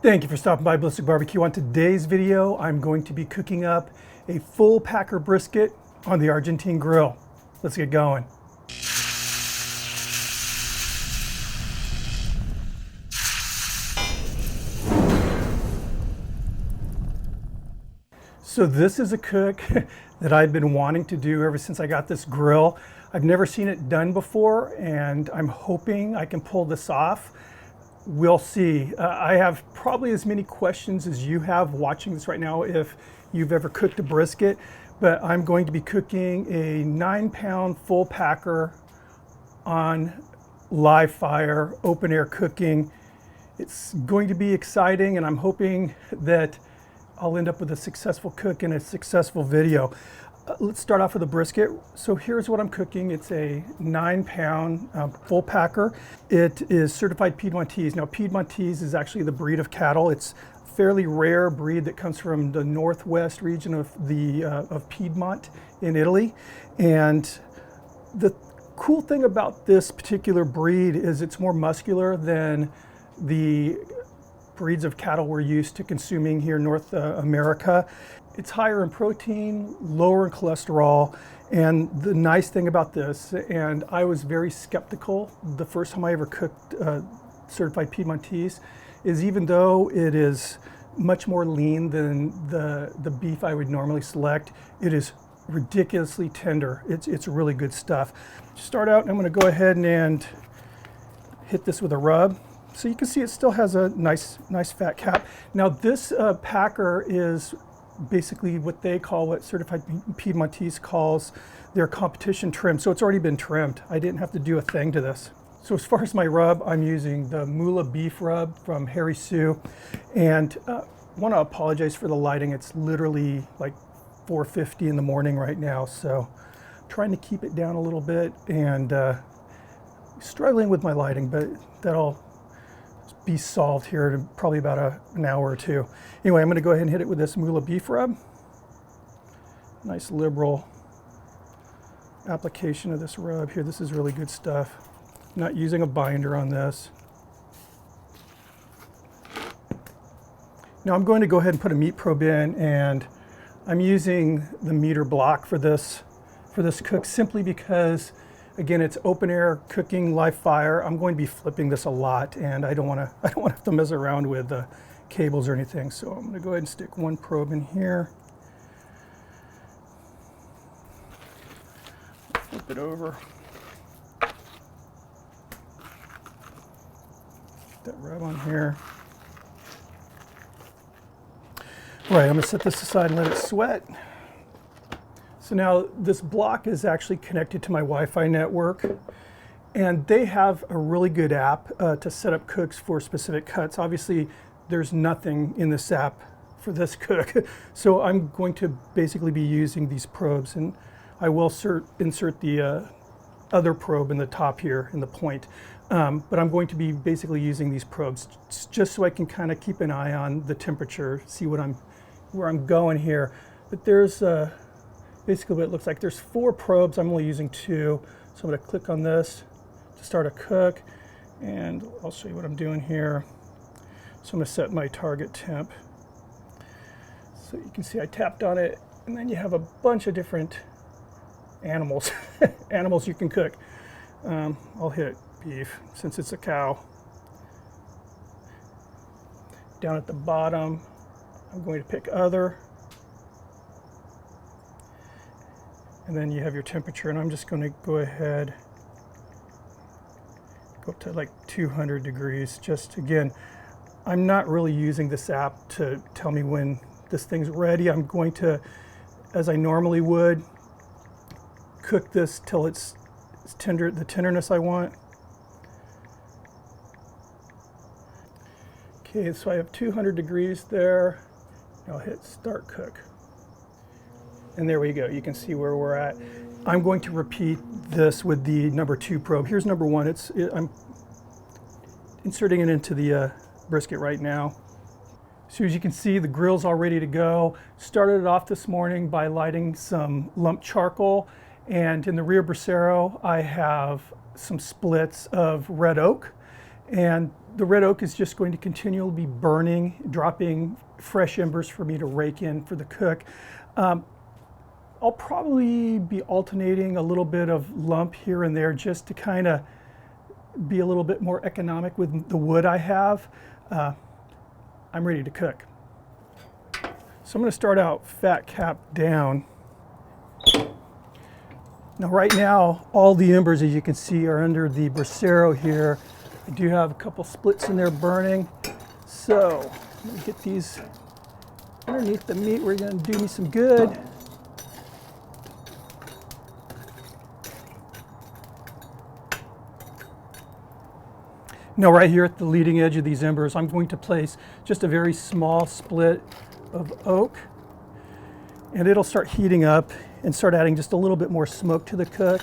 Thank you for stopping by Ballistic Barbecue. On today's video, I'm going to be cooking up a full packer brisket on the Argentine grill. Let's get going. So this is a cook that I've been wanting to do ever since I got this grill. I've never seen it done before, and I'm hoping I can pull this off. We'll see. I have probably as many questions as you have watching this right now if you've ever cooked a brisket, but I'm going to be cooking a 9-pound full packer on live fire, open air cooking. It's going to be exciting, and I'm hoping that I'll end up with a successful cook and a successful video. Let's start off with a brisket. So here's what I'm cooking. It's a 9-pound full packer. It is certified Piedmontese. Now Piedmontese is actually the breed of cattle. It's a fairly rare breed that comes from the northwest region of Piedmont in Italy. And the cool thing about this particular breed is it's more muscular than the breeds of cattle we're used to consuming here in North America. It's higher in protein, lower in cholesterol, and the nice thing about this, and I was very skeptical the first time I ever cooked certified Piedmontese, is even though it is much more lean than the beef I would normally select, it is ridiculously tender. It's really good stuff. To start out, I'm going to go ahead and hit this with a rub. So you can see it still has a nice fat cap. Now this packer is basically what certified Piedmontese calls their competition trim. So it's already been trimmed. I didn't have to do a thing to this. So as far as my rub, I'm using the Mula beef rub from Harry Sue. And I want to apologize for the lighting. It's literally like 4:50 in the morning right now. So I'm trying to keep it down a little bit and struggling with my lighting, but that'll be solved here in probably about an hour or two. Anyway, I'm going to go ahead and hit it with this Mula beef rub. Nice liberal application of this rub here. This is really good stuff. I'm not using a binder on this. Now I'm going to go ahead and put a meat probe in, and I'm using the meter block for this cook simply because, again, it's open air cooking, live fire. I'm going to be flipping this a lot, and I don't want to have to mess around with cables or anything. So I'm going to go ahead and stick one probe in here. Flip it over. Get that rub on here. All right, I'm going to set this aside and let it sweat. So now this block is actually connected to my Wi-Fi network, and they have a really good app to set up cooks for specific cuts. Obviously, there's nothing in this app for this cook. So I'm going to basically be using these probes, and I will insert the other probe in the top here in the point. But I'm going to be basically using these probes just so I can kind of keep an eye on the temperature, see where I'm going here. But there's basically what it looks like. There's 4 probes. I'm only using 2. So I'm going to click on this to start a cook, and I'll show you what I'm doing here. So I'm going to set my target temp. So you can see I tapped on it, and then you have a bunch of different animals animals you can cook. I'll hit beef since it's a cow. Down at the bottom, I'm going to pick other. And then you have your temperature, and I'm just going to go ahead, go up to like 200 degrees. Just again, I'm not really using this app to tell me when this thing's ready. I'm going to, as I normally would, cook this till it's tender, the tenderness I want. Okay, so I have 200 degrees there. I'll hit start cook. And there we go. You can see where we're at. I'm going to repeat this with the number 2 probe. Here's number 1. I'm inserting it into the brisket right now. So as you can see, the grill's all ready to go. Started it off this morning by lighting some lump charcoal, and in the rear bracero I have some splits of red oak, and the red oak is just going to continually be burning, dropping fresh embers for me to rake in for the cook. I'll probably be alternating a little bit of lump here and there just to kind of be a little bit more economic with the wood I have. I'm ready to cook. So I'm going to start out fat cap down. Now right now, all the embers, as you can see, are under the brasero here. I do have a couple splits in there burning. So I'm going to get these underneath the meat. We're going to do me some good. Now right here at the leading edge of these embers, I'm going to place just a very small split of oak, and it'll start heating up and start adding just a little bit more smoke to the cook.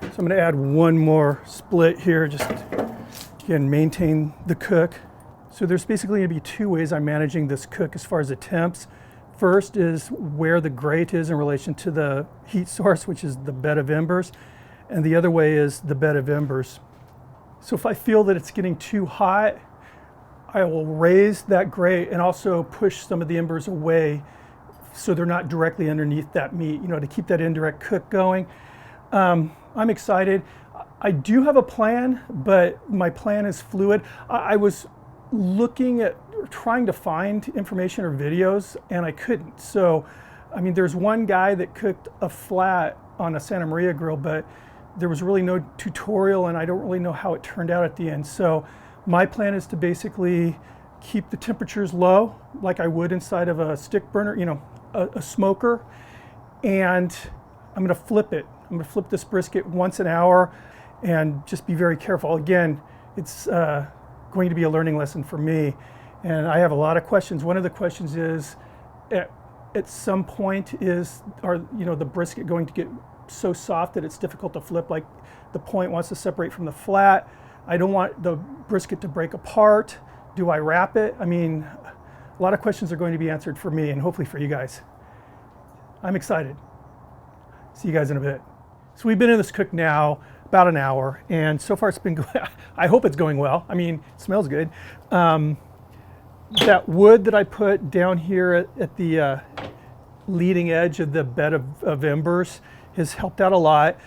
So I'm going to add one more split here, just again maintain the cook. So there's basically going to be two ways I'm managing this cook as far as the temps. First is where the grate is in relation to the heat source, which is the bed of embers, and the other way is the bed of embers. So if I feel that it's getting too hot, I will raise that grate and also push some of the embers away so they're not directly underneath that meat, to keep that indirect cook going. I'm excited. I do have a plan, but my plan is fluid. I was looking at trying to find information or videos, and I couldn't. So, there's one guy that cooked a flat on a Santa Maria grill, but there was really no tutorial, and I don't really know how it turned out at the end. So my plan is to basically keep the temperatures low, like I would inside of a stick burner, a smoker, and I'm gonna flip it. I'm gonna flip this brisket once an hour and just be very careful. Again, it's going to be a learning lesson for me. And I have a lot of questions. One of the questions is, at some point are the brisket going to get so soft that it's difficult to flip, like the point wants to separate from the flat? I don't want the brisket to break apart. Do I wrap it? A lot of questions are going to be answered for me and hopefully for you guys. I'm excited. See you guys in a bit. So we've been in this cook now about an hour, and so far it's been going. I hope it's going well. It smells good. That wood that I put down here at the leading edge of the bed of embers has helped out a lot.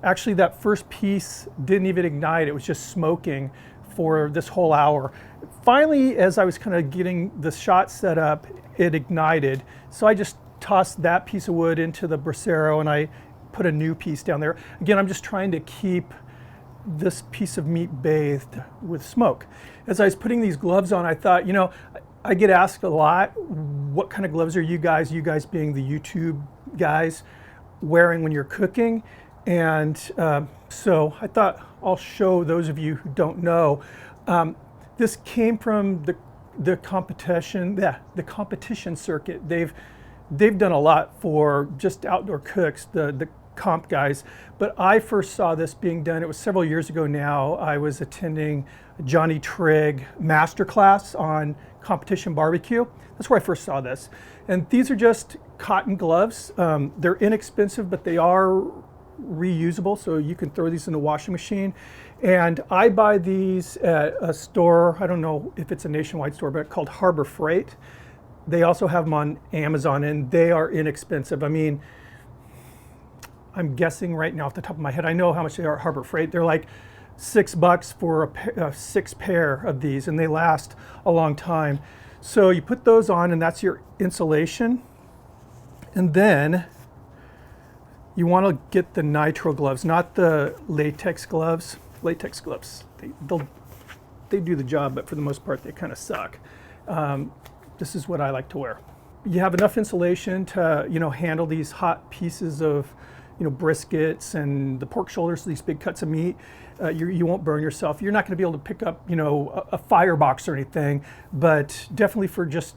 Actually, that first piece didn't even ignite. It was just smoking for this whole hour. Finally, as I was kind of getting the shot set up, it ignited. So I just tossed that piece of wood into the brasero and I put a new piece down there. Again, I'm just trying to keep this piece of meat bathed with smoke. As I was putting these gloves on, I thought, I get asked a lot, what kind of gloves are you guys being the YouTube guys, wearing when you're cooking? And so I thought I'll show those of you who don't know. This came from the competition circuit. They've done a lot for just outdoor cooks, the comp guys, but I first saw this being done, it was several years ago now. I was attending Johnny Trigg masterclass on competition barbecue. That's where I first saw this. And these are just cotton gloves. They're inexpensive, but they are reusable, so you can throw these in the washing machine. And I buy these at a store, I don't know if it's a nationwide store, but called Harbor Freight. They also have them on Amazon, and they are inexpensive. I'm guessing right now off the top of my head, I know how much they are at Harbor Freight. They're like $6 for a 6 pair of these, and they last a long time. So you put those on, and that's your insulation. And then you want to get the nitrile gloves, not the latex gloves. Latex gloves, they do the job, but for the most part, they kind of suck. This is what I like to wear. You have enough insulation to, handle these hot pieces of, briskets and the pork shoulders, these big cuts of meat. You won't burn yourself. You're not going to be able to pick up, a firebox or anything, but definitely for just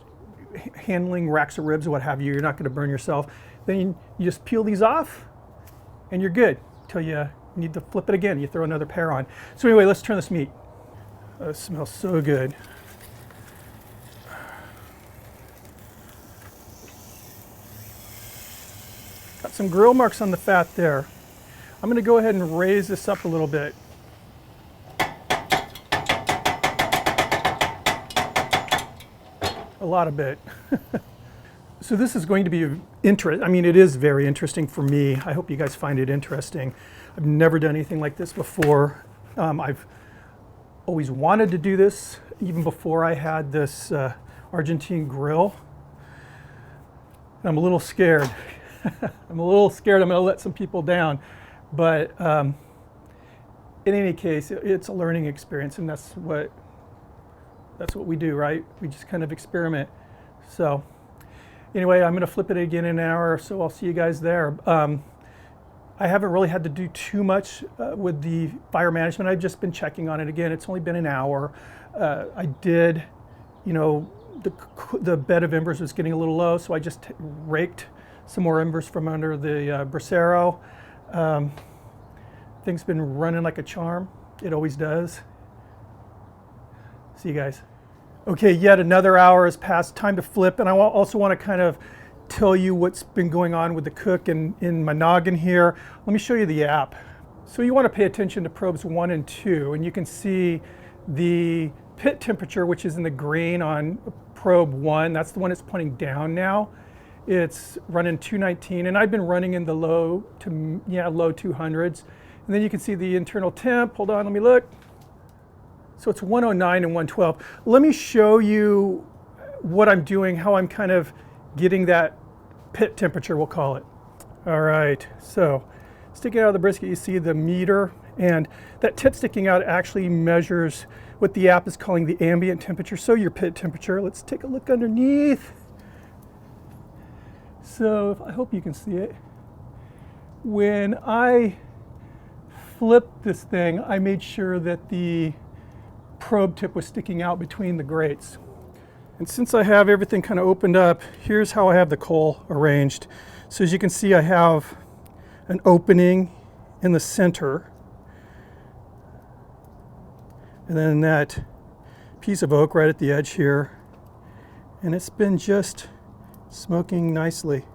handling racks of ribs or what have you, you're not going to burn yourself. Then you just peel these off and you're good until you need to flip it again. You throw another pair on. So anyway, let's turn this meat. It smells so good. some grill marks on the fat there. I'm going to go ahead and raise this up a little bit. A lot of bit. So this is going to be interesting. I mean, it is very interesting for me. I hope you guys find it interesting. I've never done anything like this before. I've always wanted to do this, even before I had this Argentine grill. I'm a little scared. I'm a little scared I'm going to let some people down. But in any case, it's a learning experience, and that's what we do, right? We just kind of experiment. So anyway, I'm going to flip it again in an hour, so I'll see you guys there. I haven't really had to do too much with the fire management. I've just been checking on it again. It's only been an hour. I did, you know, the bed of embers was getting a little low, so I just raked some more embers from under the brasero. Things been running like a charm. It always does. See you guys. Okay, yet another hour has passed. Time to flip, and I also want to kind of tell you what's been going on with the cook in my noggin here. Let me show you the app. So you want to pay attention to probes 1 and 2, and you can see the pit temperature, which is in the green on probe 1. That's the one that's pointing down now. It's running 219, and I've been running in the low 200s. And then you can see the internal temp. Hold on, let me look. So it's 109 and 112. Let me show you what I'm doing, how I'm kind of getting that pit temperature, we'll call it. All right, so sticking out of the brisket, you see the meter, and that tip sticking out actually measures what the app is calling the ambient temperature, so your pit temperature. Let's take a look underneath. So I hope you can see it. When I flipped this thing, I made sure that the probe tip was sticking out between the grates. And since I have everything kind of opened up, here's how I have the coal arranged. So as you can see, I have an opening in the center, and then that piece of oak right at the edge here, and it's been just smoking nicely.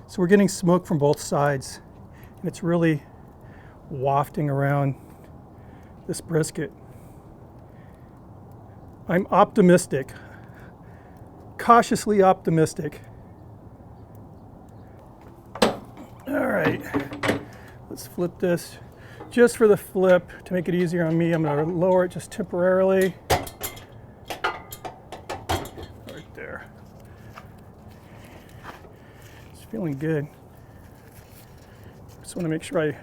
So we're getting smoke from both sides, and it's really wafting around this brisket. I'm optimistic, cautiously optimistic. All right, let's flip this. Just for the flip, to make it easier on me, I'm going to lower it just temporarily. Right there. It's feeling good. Just want to make sure I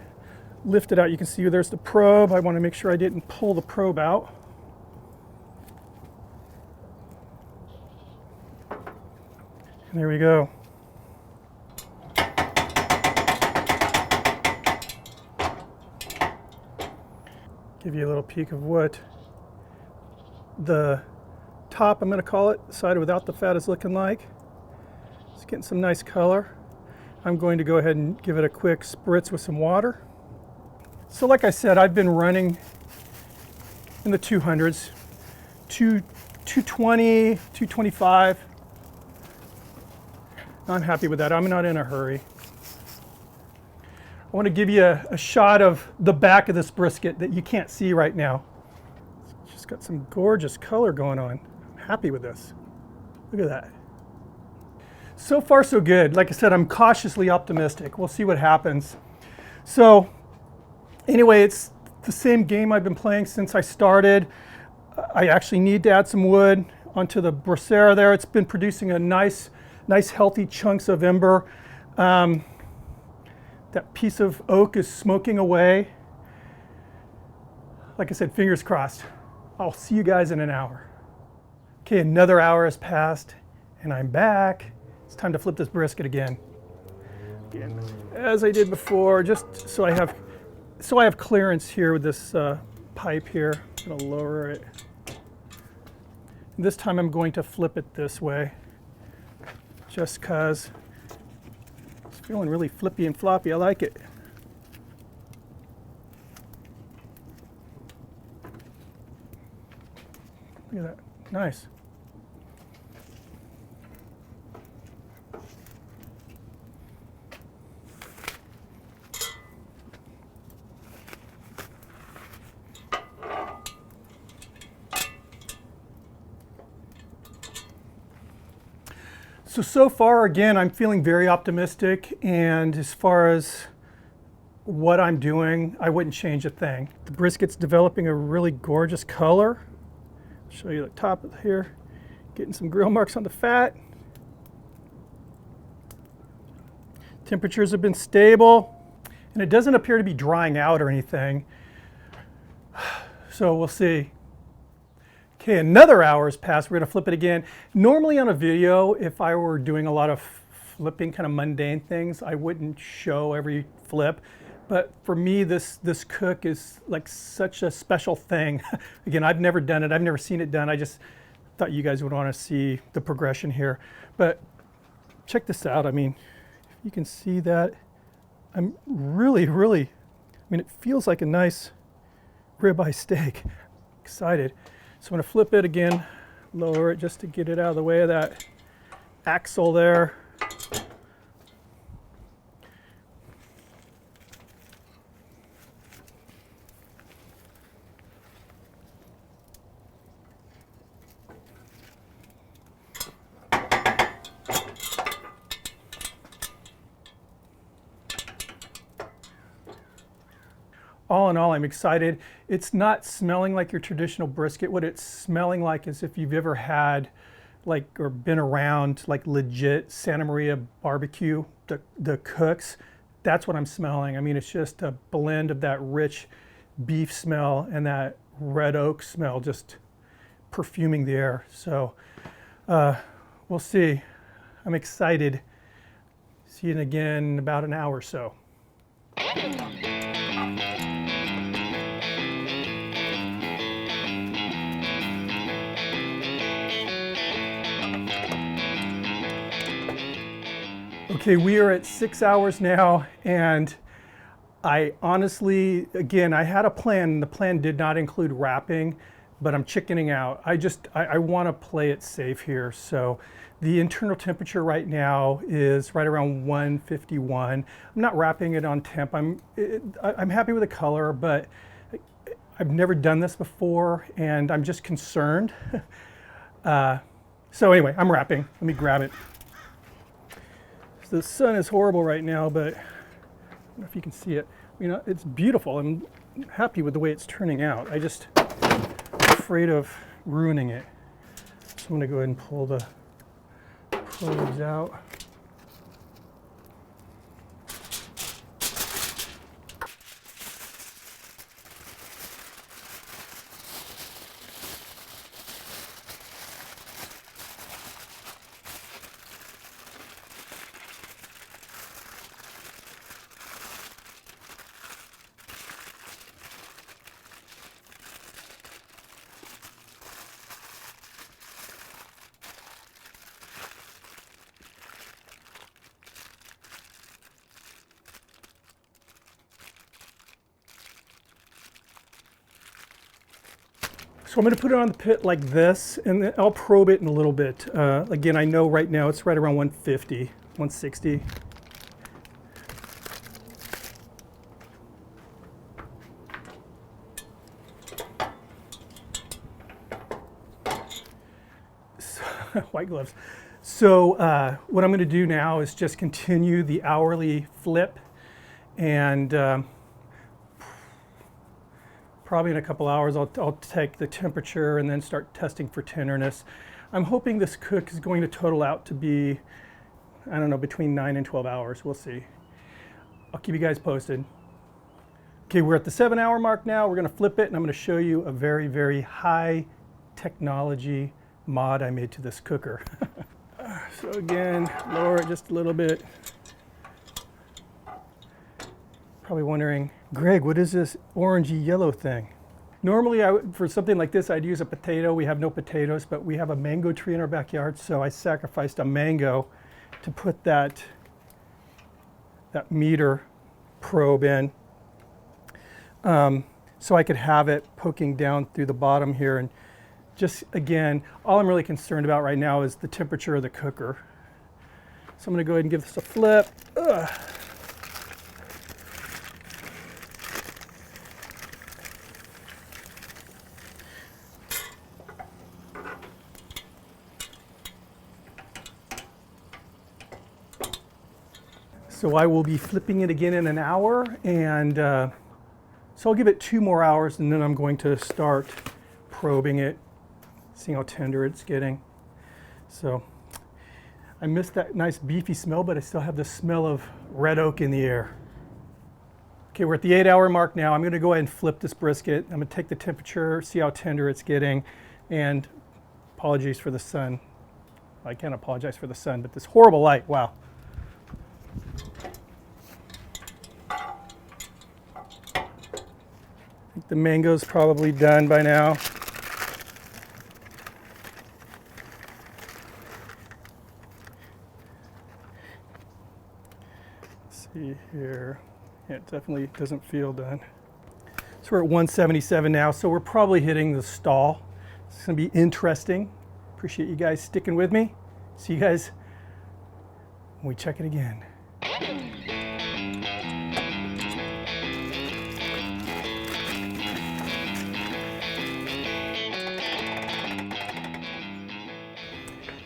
lift it out. You can see there's the probe. I want to make sure I didn't pull the probe out. And there we go. Give you a little peek of what the top, I'm going to call it, the side without the fat is looking like. It's getting some nice color. I'm going to go ahead and give it a quick spritz with some water. So like I said, I've been running in the 200s, 220, 225. I'm happy with that. I'm not in a hurry. I want to give you a shot of the back of this brisket that you can't see right now. It's just got some gorgeous color going on. I'm happy with this. Look at that. So far, so good. Like I said, I'm cautiously optimistic. We'll see what happens. So anyway, it's the same game I've been playing since I started. I actually need to add some wood onto the brasero there. It's been producing a nice healthy chunks of ember. That piece of oak is smoking away. Like I said, fingers crossed. I'll see you guys in an hour. Okay, another hour has passed and I'm back. It's time to flip this brisket again. As I did before, just so I have clearance here with this pipe here. I'm gonna lower it. This time I'm going to flip it this way, just cause it's feeling really flippy and floppy. I like it. Look at that, nice. So far, again, I'm feeling very optimistic, and as far as what I'm doing, I wouldn't change a thing. The brisket's developing a really gorgeous color. I'll show you the top of here, getting some grill marks on the fat. Temperatures have been stable, and it doesn't appear to be drying out or anything. So we'll see. Okay, another hour has passed. We're gonna flip it again. Normally on a video, if I were doing a lot of flipping, kind of mundane things, I wouldn't show every flip. But for me, this cook is like such a special thing. Again, I've never done it. I've never seen it done. I just thought you guys would want to see the progression here. But check this out. I mean, if you can see that, I'm really, I mean, it feels like a nice ribeye steak. Excited. So I'm going to flip it again, lower it just to get it out of the way of that axle there. All in all, I'm excited. It's not smelling like your traditional brisket. What it's smelling like is if you've ever had like, or been around like legit Santa Maria barbecue, the cooks, that's what I'm smelling. I mean, it's just a blend of that rich beef smell and that red oak smell just perfuming the air. So we'll see. I'm excited. See you again in about an hour or so. Okay, we are at 6 hours now, and I honestly, again, I had a plan, and the plan did not include wrapping, but I'm chickening out. I want to play it safe here. So the internal temperature right now is right around 151. I'm not wrapping it on temp. I'm happy with the color, but I've never done this before, and I'm just concerned. So anyway, I'm wrapping. Let me grab it. The sun is horrible right now, but I don't know if you can see it. You know, it's beautiful. I'm happy with the way it's turning out. I just afraid of ruining it. So I'm gonna go ahead and pull the probes out. So I'm going to put it on the pit like this, and then I'll probe it in a little bit. Again, I know right now it's right around 150, 160. White gloves. So what I'm going to do now is just continue the hourly flip, and probably in a couple hours I'll take the temperature and then start testing for tenderness. I'm hoping this cook is going to total out to be, I don't know, between 9 and 12 hours. We'll see. I'll keep you guys posted. Okay, we're at the 7-hour mark now. We're going to flip it, and I'm going to show you a very, very high technology mod I made to this cooker. So again, lower it just a little bit. Probably wondering, Greg, what is this orangey yellow thing? Normally, for something like this, I'd use a potato. We have no potatoes, but we have a mango tree in our backyard, so I sacrificed a mango to put that meter probe in, so I could have it poking down through the bottom here. And just, again, all I'm really concerned about right now is the temperature of the cooker. So I'm going to go ahead and give this a flip. Ugh. So I will be flipping it again in an hour, and so I'll give it 2 more hours, and then I'm going to start probing it, seeing how tender it's getting. So I missed that nice beefy smell, but I still have the smell of red oak in the air. Okay, we're at the 8-hour mark now. I'm going to go ahead and flip this brisket. I'm going to take the temperature, see how tender it's getting, and apologies for the sun. I can't apologize for the sun, but this horrible light, wow. I think the mango's probably done by now. Let's see here. Yeah, it definitely doesn't feel done. So we're at 177 now, so we're probably hitting the stall. It's going to be interesting. Appreciate you guys sticking with me. See you guys when we check it again.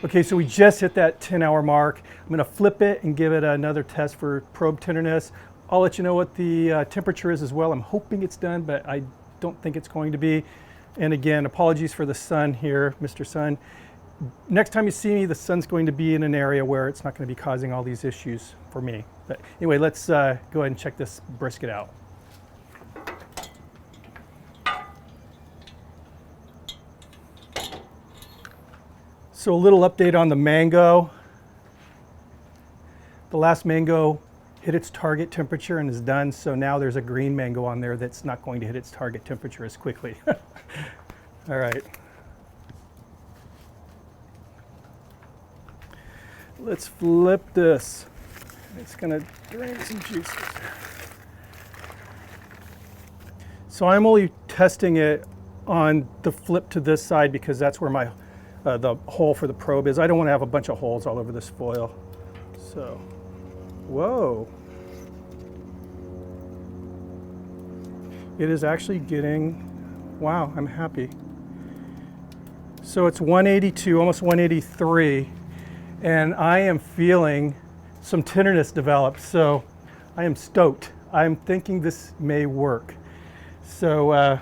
Okay, so we just hit that 10-hour mark. I'm going to flip it and give it another test for probe tenderness. I'll let you know what the temperature is as well. I'm hoping it's done, but I don't think it's going to be. And again, apologies for the sun here, Mr. Sun. Next time you see me, the sun's going to be in an area where it's not going to be causing all these issues for me. But anyway, let's go ahead and check this brisket out. So a little update on the mango. The last mango hit its target temperature and is done, so now there's a green mango on there that's not going to hit its target temperature as quickly. All right. Let's flip this. It's gonna drain some juices. So I'm only testing it on the flip to this side because that's where my the hole for the probe is. I don't want to have a bunch of holes all over this foil. So, whoa. It is actually getting, wow, I'm happy. So it's 182, almost 183, and I am feeling some tenderness develop, so I am stoked. I'm thinking this may work. So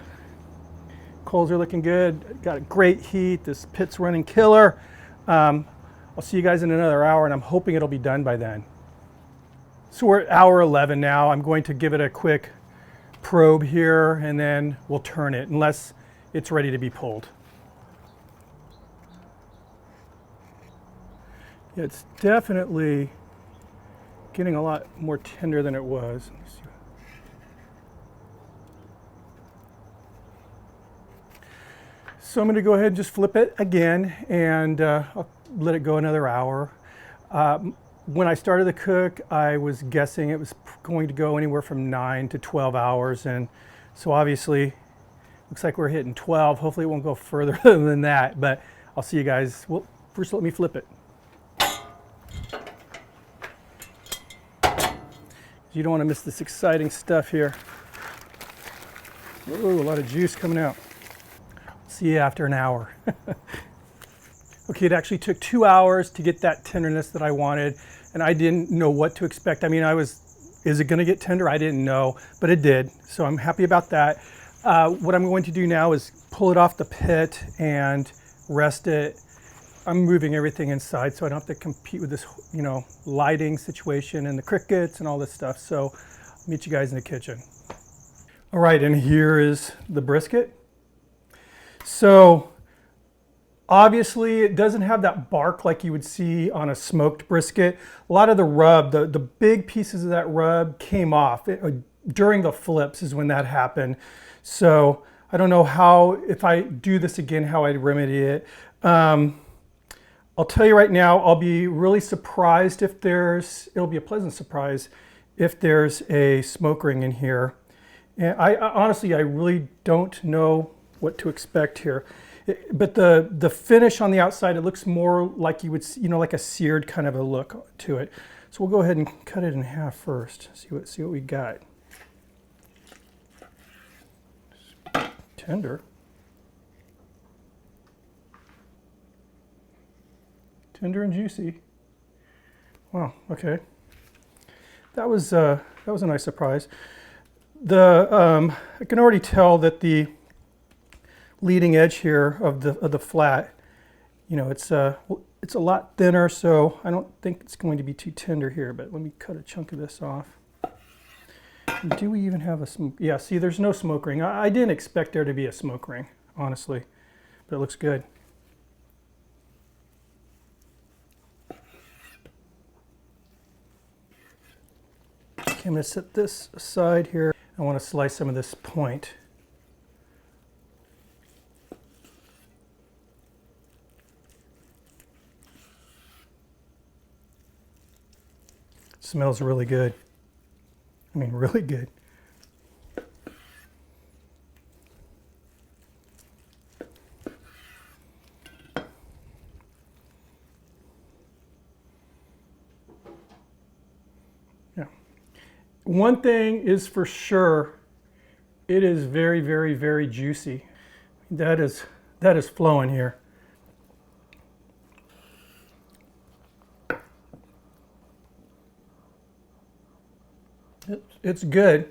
coals are looking good, got a great heat, this pit's running killer. I'll see you guys in another hour, and I'm hoping it'll be done by then. So we're at hour 11 now. I'm going to give it a quick probe here, and then we'll turn it unless it's ready to be pulled. It's definitely getting a lot more tender than it was. Let me see. So I'm going to go ahead and just flip it again, and I'll let it go another hour. When I started the cook, I was guessing it was going to go anywhere from 9 to 12 hours, and so obviously looks like we're hitting 12. Hopefully it won't go further than that, but I'll see you guys. Well, first let me flip it. You don't want to miss this exciting stuff here. Ooh, a lot of juice coming out. See you after an hour. Okay, it actually took 2 hours to get that tenderness that I wanted, and I didn't know what to expect. I mean, is it going to get tender? I didn't know, but it did, so I'm happy about that. What I'm going to do now is pull it off the pit and rest it. I'm moving everything inside so I don't have to compete with this, lighting situation and the crickets and all this stuff. So I'll meet you guys in the kitchen. All right, and here is the brisket. So obviously it doesn't have that bark like you would see on a smoked brisket. A lot of the rub, the big pieces of that rub came off. During the flips is when that happened. So I don't know how, if I do this again, how I'd remedy it. I'll tell you right now, I'll be really surprised if it'll be a pleasant surprise if there's a smoke ring in here. And honestly, I really don't know what to expect here. But the finish on the outside, it looks more like you would, like a seared kind of a look to it. So we'll go ahead and cut it in half first. See what we got. Tender. Tender and juicy. Wow, okay. that was a nice surprise. I can already tell that the leading edge here of the flat, you know, it's a lot thinner, so I don't think it's going to be too tender here. But let me cut a chunk of this off. Do we even have a smoke? Yeah, see, there's no smoke ring. I didn't expect there to be a smoke ring, honestly, but it looks good. Okay, I'm going to set this aside here. I want to slice some of this point. It smells really good. I mean, really good. Yeah. One thing is for sure, it is very, very, very juicy. That is flowing here. It's good.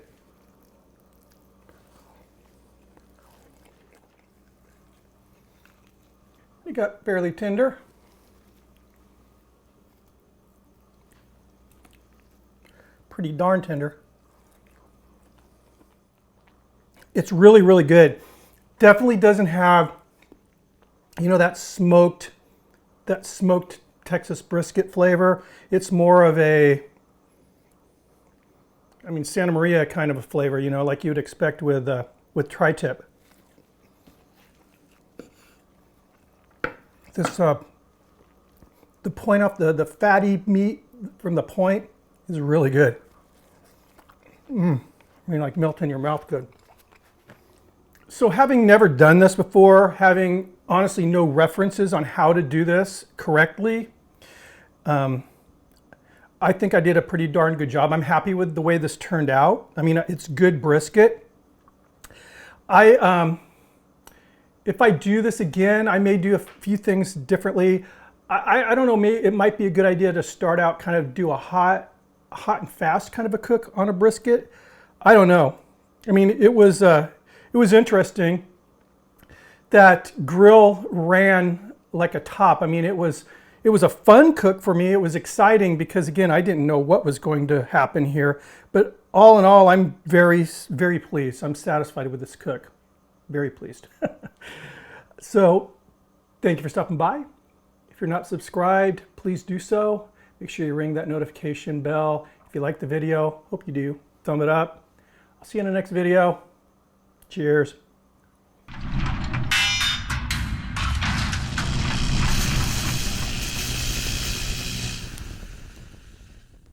It got fairly tender. Pretty darn tender. It's really, really good. Definitely doesn't have, you know, that smoked Texas brisket flavor. It's more of a, I mean, Santa Maria kind of a flavor, you know, like you would expect with tri-tip. This, the point off the fatty meat from the point is really good. I mean, like melt in your mouth good. So having never done this before, having honestly no references on how to do this correctly, I think I did a pretty darn good job. I'm happy with the way this turned out. I mean, it's good brisket. If I do this again, I may do a few things differently. I don't know, it might be a good idea to start out kind of do a hot and fast kind of a cook on a brisket. I don't know. I mean, it was interesting. That grill ran like a top. I mean, it was a fun cook for me. It was exciting because, again, I didn't know what was going to happen here. But all in all, I'm very, very pleased. I'm satisfied with this cook. Very pleased. So, thank you for stopping by. If you're not subscribed, please do so. Make sure you ring that notification bell. If you like the video, hope you do. Thumb it up. I'll see you in the next video. Cheers.